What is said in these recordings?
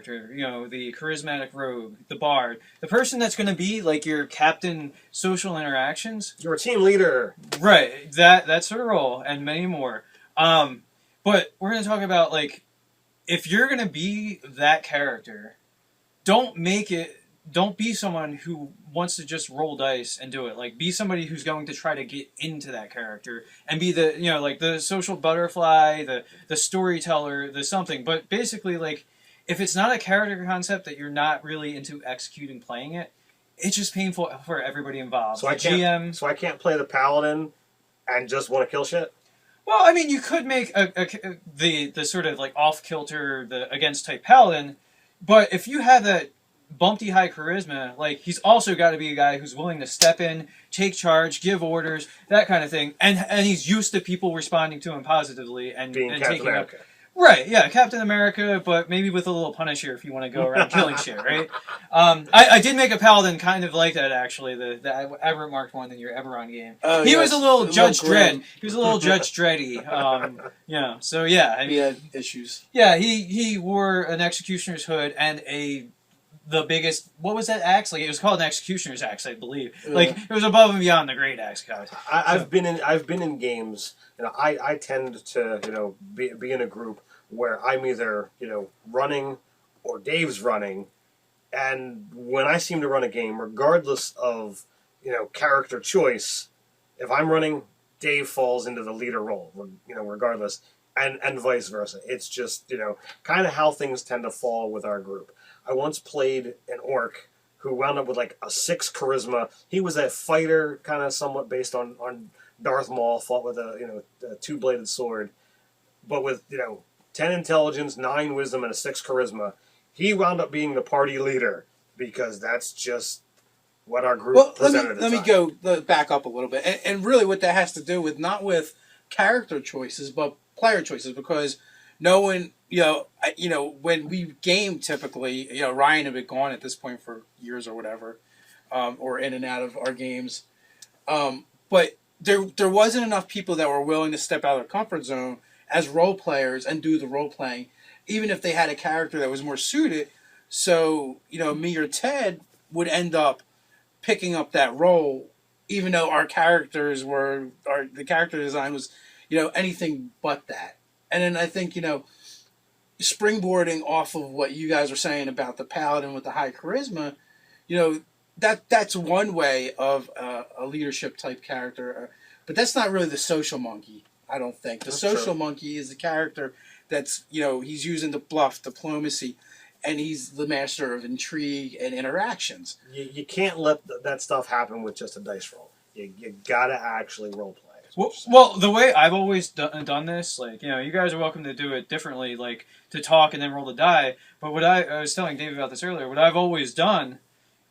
character, you know, the charismatic rogue, the bard, the person that's going to be like your captain social interactions. You're a team leader. Right, that sort of role, and many more. But we're going to talk about, like, if you're going to be that character, don't make it, don't be someone who wants to just roll dice and do it. Like, be somebody who's going to try to get into that character and be the, you know, like the social butterfly, the storyteller, the something. But basically, like, if it's not a character concept that you're not really into executing playing it, it's just painful for everybody involved. So I can't play the paladin and just want to kill shit. Well, I mean, you could make the sort of like off kilter, the against type paladin, but if you have that bumpty high charisma, like, he's also got to be a guy who's willing to step in, take charge, give orders, that kind of thing, and he's used to people responding to him positively and Being and Captain taking America. Right, yeah, Captain America, but maybe with a little Punisher if you want to go around killing shit, right? I did make a paladin kind of like that, actually, the Everett Mark one in your Eberron game. Oh, he was a little Judge Dredd. Dredd. He was a little Judge Dreddy. So yeah. I mean, He had issues. yeah, he wore an executioner's hood and the biggest, what was that axe? Like, it was called an executioner's axe, I believe. Yeah. Like, it was above and beyond the great axe, guys. I've been in games. You know, I tend to, you know, be in a group where I'm either, you know, running or Dave's running, and when I seem to run a game, regardless of, you know, character choice, if I'm running, Dave falls into the leader role, you know, regardless, and vice versa. It's just, you know, kind of how things tend to fall with our group. I once played an orc who wound up with like a 6 charisma. He was a fighter, kind of somewhat based on Darth Maul, fought with a 2-bladed sword, but with, you know, 10 intelligence, 9 wisdom, and a 6 charisma. He wound up being the party leader because that's just what our group presented. Let me go back up a little bit, and really what that has to do with, not with character choices, but player choices, because no one, you know, when we game typically, you know, Ryan had been gone at this point for years or whatever, or in and out of our games, but there wasn't enough people that were willing to step out of their comfort zone as role players and do the role playing, even if they had a character that was more suited. So, you know, me or Ted would end up picking up that role, even though the character design was, you know, anything but that. And then I think, you know, springboarding off of what you guys were saying about the paladin with the high charisma, you know, that's one way of a leadership type character, but that's not really the social monkey. I don't think the social monkey is the character that's, you know, he's using the bluff, diplomacy, and he's the master of intrigue and interactions. You can't let that stuff happen with just a dice roll. You gotta actually role play. Well, the way I've always done this, like, you know, you guys are welcome to do it differently, like to talk and then roll the die. But what I was telling Dave about this earlier, what I've always done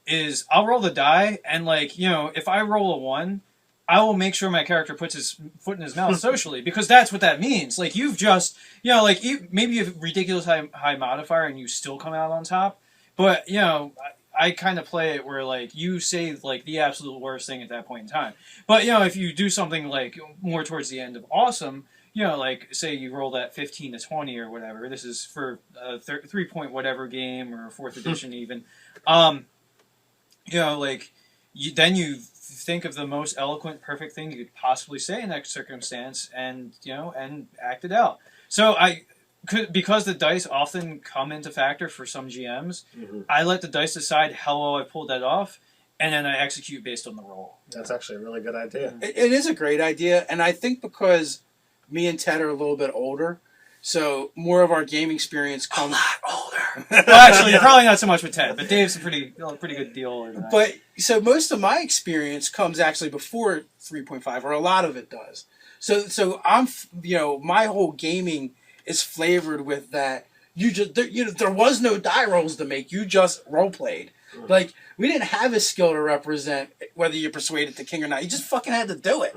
is I'll roll the die, and, like, you know, if I roll a 1, I will make sure my character puts his foot in his mouth socially, because that's what that means. Like, you've just, you know, like, maybe you have a ridiculous high modifier and you still come out on top. But, you know, I kind of play it where, like, you say, like, the absolute worst thing at that point in time. But, you know, if you do something, like, more towards the end of awesome, you know, like, say you roll that 15 to 20 or whatever. This is for a 3-point whatever game, or 4th edition even. You know, like, then you think of the most eloquent, perfect thing you could possibly say in that circumstance, and, you know, and act it out. So because the dice often come into factor for some GMs, I let the dice decide how well I pulled that off, and then I execute based on the roll. That's actually a really good idea. It is a great idea, and I think because me and Ted are a little bit older, so more of our game experience comes... A lot older. Well, actually, probably not so much with Ted, but Dave's a pretty good deal older than that. But, so most of my experience comes actually before 3.5, or a lot of it does. So I'm, you know, my whole gaming is flavored with that. There was no die rolls to make. You just role played. Like, we didn't have a skill to represent whether you persuaded the king or not. You just fucking had to do it.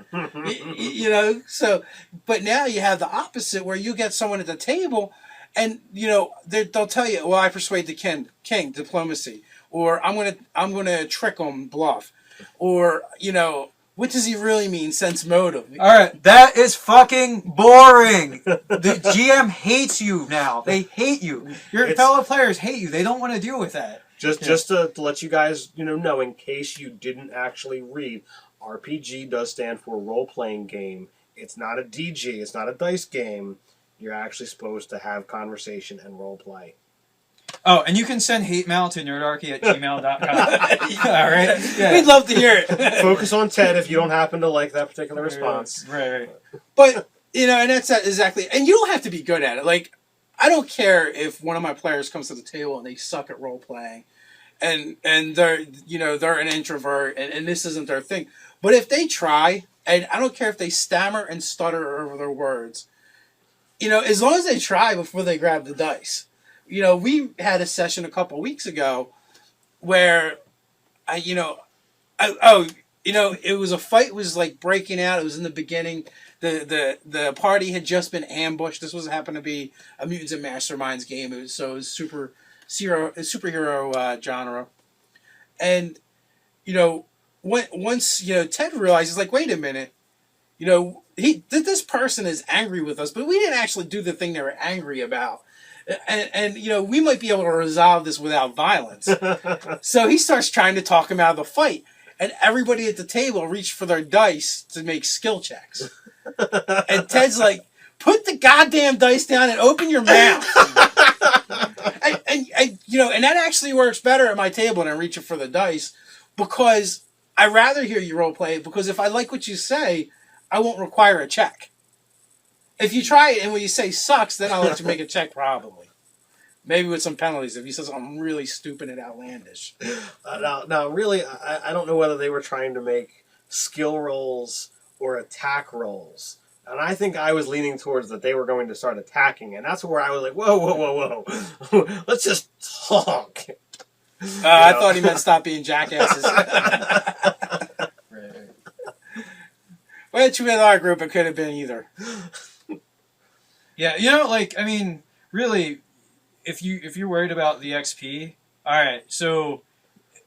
you know? So, but now you have the opposite, where you get someone at the table and, you know, they'll tell you, well, I persuade the king, diplomacy. Or I'm gonna trick them, bluff. Or, you know, what does he really mean, sense motive? All right, that is fucking boring. The GM hates you now. They hate you. Your fellow players hate you. They don't want to deal with that. Just to let you guys know, in case you didn't actually read, RPG does stand for role-playing game. It's not a DG. It's not a dice game. You're actually supposed to have conversation and role play. Oh, and you can send hate mail to nerdarchy@gmail.com. All right? Yeah. We'd love to hear it. Focus on Ted if you don't happen to like that particular response. Right. But, and that's exactly... And you don't have to be good at it. Like, I don't care if one of my players comes to the table and they suck at role-playing. And they're, they're an introvert and this isn't their thing. But if they try, and I don't care if they stammer and stutter over their words, as long as they try before they grab the dice. We had a session a couple weeks ago where it was a fight was like breaking out. It was in the beginning. The party had just been ambushed. This happened to be a Mutants and Masterminds game. It was superhero genre. And, once, Ted realizes, like, wait a minute, this person is angry with us, but we didn't actually do the thing they were angry about. And we might be able to resolve this without violence. So he starts trying to talk him out of the fight. And everybody at the table reached for their dice to make skill checks. And Ted's like, put the goddamn dice down and open your mouth. and that actually works better at my table than reaching for the dice, because I rather hear you role play, because if I like what you say, I won't require a check. If you try it and what you say sucks, then I'll let you make a check probably. Maybe with some penalties if you say something really stupid and outlandish. Now, really, I don't know whether they were trying to make skill rolls or attack rolls. And I think I was leaning towards that they were going to start attacking. And that's where I was like, whoa. Let's just talk. I thought he meant stop being jackasses. Right. Which with our group, it could have been either. Yeah, really, if you're worried about the XP, all right. So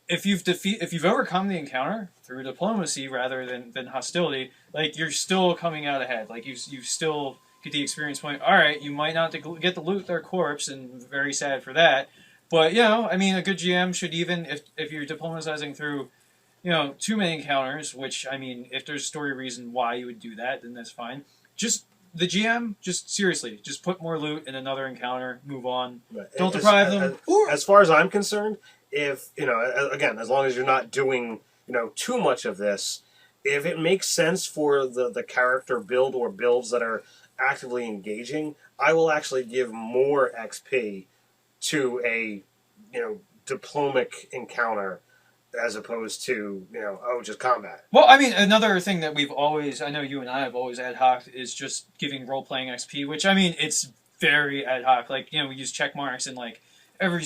if you've overcome the encounter through diplomacy rather than hostility, like, you're still coming out ahead. Like, you still get the experience point. All right, you might not get to loot their corpse, and very sad for that. But a good GM should, even if you're diplomatizing through, too many encounters, which, if there's a story reason why you would do that, then that's fine. The GM, seriously, put more loot in another encounter, move on. Right. Don't deprive them. As far as I'm concerned, if, again, as long as you're not doing, too much of this, if it makes sense for the character build or builds that are actively engaging, I will actually give more XP to a, diplomatic encounter as opposed to, just combat. Well, another thing that I know you and I have always ad hoc is just giving role-playing XP, which, it's very ad hoc. Like, we use check marks, and, like, every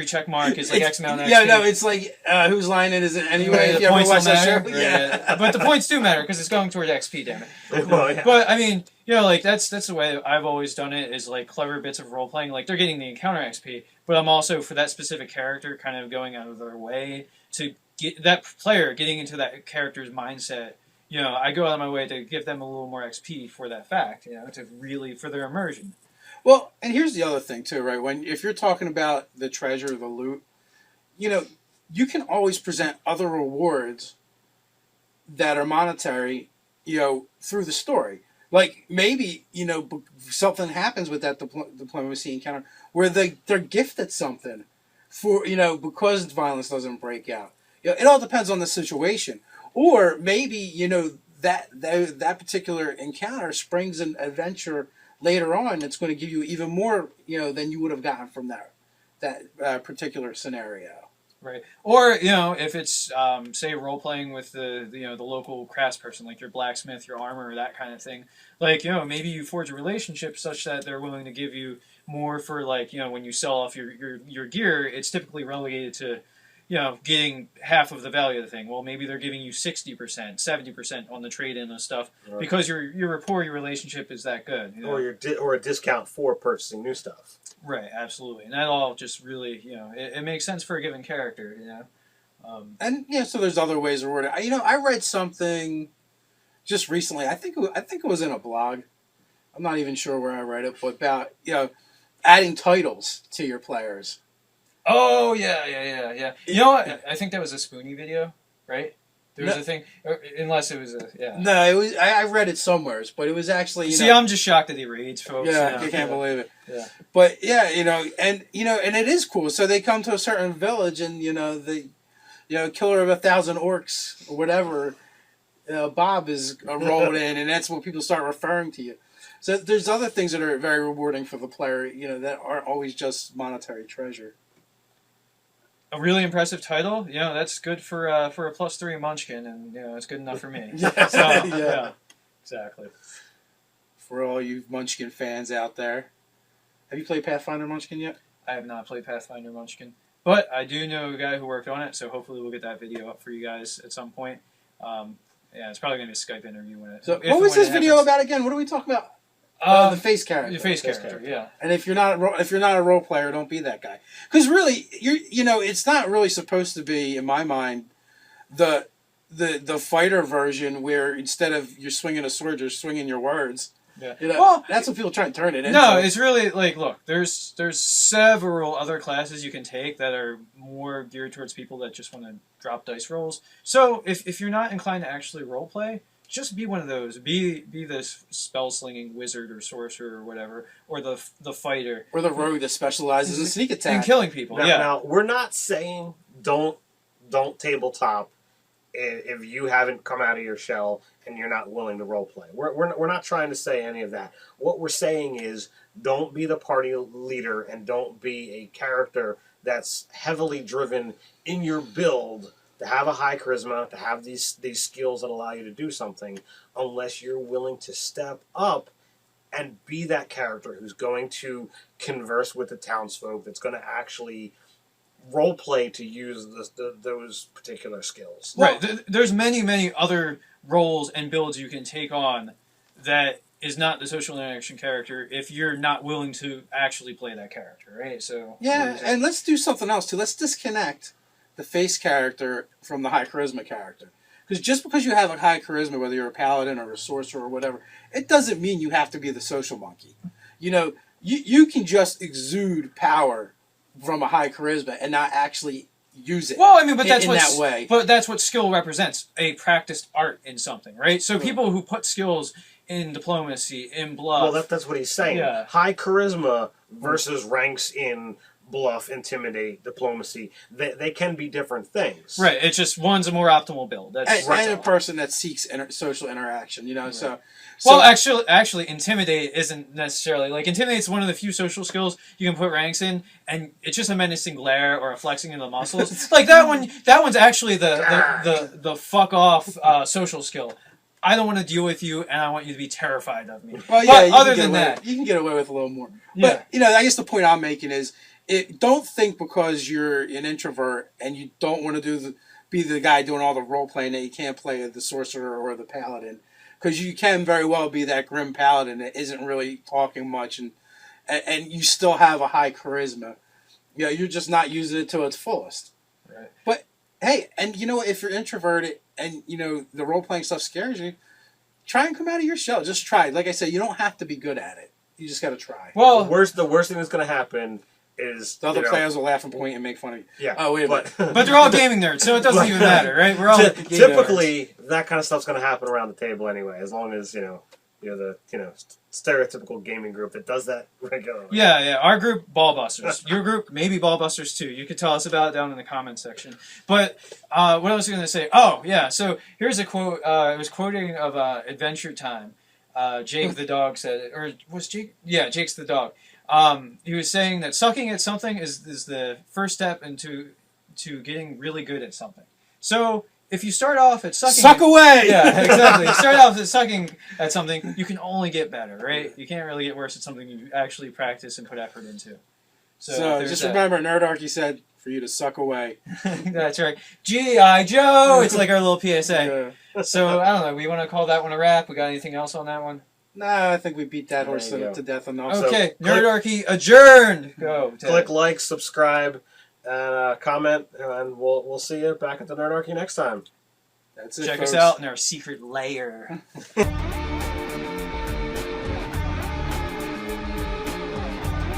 check mark is, like, X amount of XP. Yeah, no, it's like, whose line it is it anyway? The points don't matter. Yeah. But the points do matter, because it's going toward XP, damn it. Well, yeah. But, that's the way I've always done it, is, like, clever bits of role-playing. Like, they're getting the encounter XP, but I'm also, for that specific character, kind of going out of their way to get that player getting into that character's mindset. I go out of my way to give them a little more XP for that fact, to really, for their immersion. Well, and here's the other thing too, right? If you're talking about the treasure, the loot, you can always present other rewards that are monetary, through the story. Like, maybe, something happens with that diplomacy encounter where they're gifted something for, because violence doesn't break out. It all depends on the situation. Or maybe, that particular encounter springs an adventure later on that's going to give you even more, than you would have gotten from that particular scenario. Right. Or, if it's, say, role-playing with the local craftsperson, like your blacksmith, your armor, that kind of thing. Like, maybe you forge a relationship such that they're willing to give you more for, like, when you sell off your gear, it's typically relegated to, getting half of the value of the thing. Well, maybe they're giving you 60%, 70% on the trade-in and stuff, right, because your rapport, your relationship is that good. Or a discount for purchasing new stuff. Right, absolutely. And that all just really, it makes sense for a given character, And yeah, so there's other ways of wording. I read something just recently. I think it was in a blog. I'm not even sure where I read it, but about adding titles to your players. Oh yeah. You know what? I think that was a Spoonie video, right? There was a thing, unless it was a No, it was. I read it somewhere, but it was actually. I'm just shocked that he reads, folks. Yeah, I can't believe it. Yeah. But yeah, and it is cool. So they come to a certain village, and the killer of 1,000 orcs or whatever, Bob is rolled in, and that's when people start referring to you. So there's other things that are very rewarding for the player, that aren't always just monetary treasure. A really impressive title, that's good for a +3 Munchkin, and it's good enough for me. Yeah. So, yeah, exactly. For all you Munchkin fans out there, have you played Pathfinder Munchkin yet? I have not played Pathfinder Munchkin, but I do know a guy who worked on it, so hopefully we'll get that video up for you guys at some point. It's probably going to be a Skype interview when it. So what was this video about again? What are we talking about? The face character. The face character, yeah. And if you're not a role player, don't be that guy. Because really, it's not really supposed to be, in my mind, the fighter version where instead of you're swinging a sword, you're swinging your words. Yeah. Well, that's what people try to turn it into. No, it's really like, look, there's several other classes you can take that are more geared towards people that just want to drop dice rolls. So if you're not inclined to actually role play, just be one of those. Be the spell slinging wizard or sorcerer or whatever, or the fighter, or the rogue that specializes in sneak attack and killing people. Now we're not saying don't tabletop if you haven't come out of your shell and you're not willing to role play. We're not trying to say any of that. What we're saying is don't be the party leader and don't be a character that's heavily driven in your build to have a high charisma, to have these skills that allow you to do something, unless you're willing to step up and be that character who's going to converse with the townsfolk, that's going to actually role play to use those particular skills. Right. There's many other roles and builds you can take on that is not the social interaction character if you're not willing to actually play that character, right? So yeah, and let's do something else too. Let's disconnect the face character from the high charisma character. Because just because you have a high charisma, whether you're a paladin or a sorcerer or whatever, it doesn't mean you have to be the social monkey. You can just exude power from a high charisma and not actually use it. Well, I mean, but that's that way. But that's what skill represents, a practiced art in something, right? So people who put skills in diplomacy, in bluff. Well, that's what he's saying. Yeah. High charisma versus ranks in bluff, intimidate, diplomacy. They can be different things. Right. It's just one's a more optimal build. That's and a person that seeks social interaction. Right. So well, actually, intimidate isn't necessarily intimidate's one of the few social skills you can put ranks in, and it's just a menacing glare or a flexing of the muscles. Like that one. That one's actually the fuck off social skill. I don't want to deal with you, and I want you to be terrified of me. Well, yeah. But other than that, you can get away with a little more. Yeah. But I guess the point I'm making is, don't think because you're an introvert and you don't want to be the guy doing all the role playing that you can't play the sorcerer or the paladin, because you can very well be that grim paladin that isn't really talking much and you still have a high charisma. You're just not using it to its fullest. Right. But hey, and if you're introverted and the role playing stuff scares you, try and come out of your shell. Just try. Like I said, you don't have to be good at it. You just got to try. Well, the worst thing that's going to happen is the other players will laugh and point and make fun of you. Yeah. Oh, wait a minute. but they're all gaming nerds, so it doesn't even matter, right? We're all typically that kind of stuff's going to happen around the table anyway, as long as you're the stereotypical gaming group that does that regularly. Yeah. Our group, Ballbusters. Your group, maybe Ballbusters too. You could tell us about it down in the comments section. But what was I going to say? Oh, yeah. So here's a quote. It was quoting of Adventure Time. Jake the dog said it, or was Jake? Yeah, Jake's the dog. He was saying that sucking at something is the first step into getting really good at something. So if you start off at sucking... Suck away! Yeah, exactly. Start off at sucking at something, you can only get better, right? You can't really get worse at something you actually practice and put effort into. So just remember, Nerdarchy said for you to suck away. That's right. G.I. Joe! It's like our little PSA. Yeah. So, I don't know, we want to call that one a wrap? We got anything else on that one? Nah, I think we beat that horse to death enough. Okay, So, Nerdarchy adjourned! Go. Click like, subscribe, and comment, and we'll see you back at the Nerdarchy next time. That's it. Check folks. us out in our secret lair.